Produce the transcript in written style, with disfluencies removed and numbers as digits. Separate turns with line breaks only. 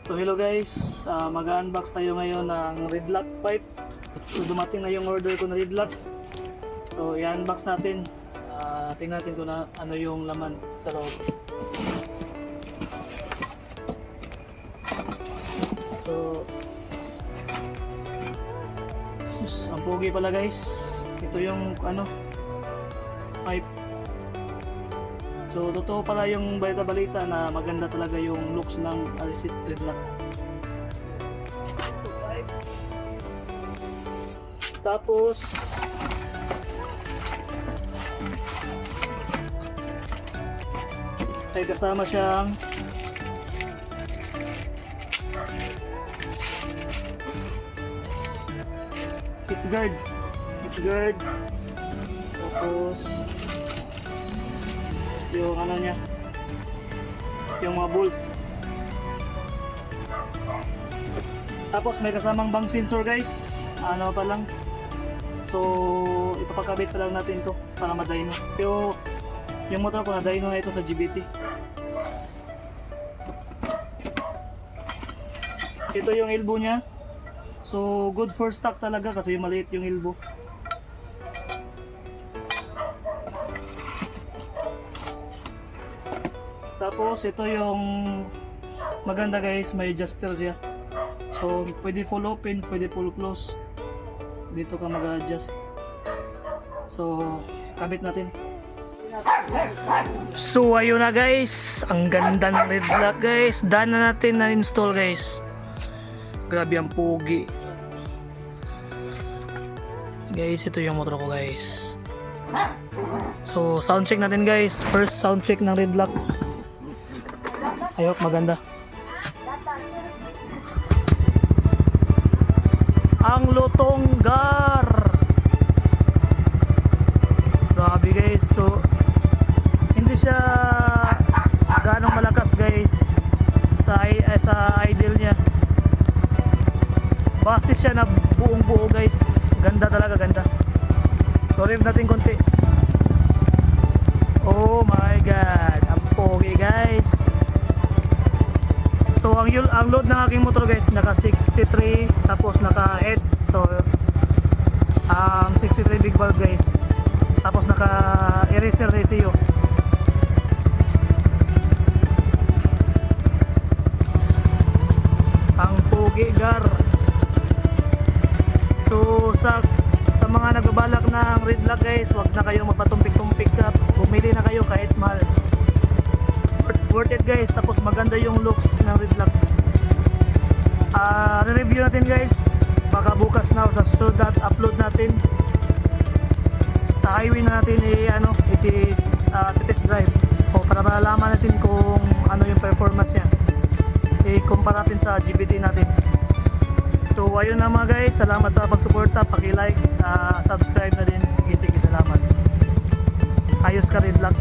So hello guys, mag-unbox tayo ngayon ng red lock pipe. So dumating na yung order ko na red lock. So i-unbox natin. Tingnan natin kung ano yung laman sa loob. So sus, ang pogi pala guys. Ito yung pipe. So totoo pala yung balita-balita na maganda talaga yung looks ng Alisit red lock. Tapos ay kasama siyang hit guard. Tapos yung niya, yung mga bolt. Tapos may kasamang bang sensor guys, pa lang. So ipapakabit pa lang natin to para ma-dyno. Pero yung motor ko na-dyno na ito sa GBT. Ito yung elbow niya. So good for stock talaga kasi maliit yung elbow. Tapos ito yung maganda guys, may adjuster siya. So pwede full open, pwede full close. Dito ka mag-adjust. So kabit natin. So ayun na guys, ang ganda ng red lock guys. Done na natin na install guys. Grabe ang pogi. Guys, ito yung motor ko guys. So sound check natin guys. First sound check ng red lock. Ayok, maganda. Ang lutonggar. Grabe guys. So hindi siya ganong malakas guys sa idle niya. Basta siya na buong buo guys. Ganda talaga, ganda. So rev natin konti. Oh my god, ang pogi guys. So ang load ng aking motor guys naka 63 tapos naka head. So 63 big valve guys. Tapos naka eraser ratio. Ang pogi gar. So sa mga nagbabalak ng red lock guys, wag na kayo magpatumpik-tumpik ka. Bumili na kayo kahit mahal. Worth it guys, tapos maganda yung looks ng red lock. Re-review natin guys baka bukas na sa susunod at upload natin sa highway na natin test drive o para malalaman natin kung ano yung performance niya, i-compare natin sa GBT natin. So ayun na mga guys, salamat sa pagsuporta, paki-like, subscribe na din, sige salamat. Ayos ka red lock.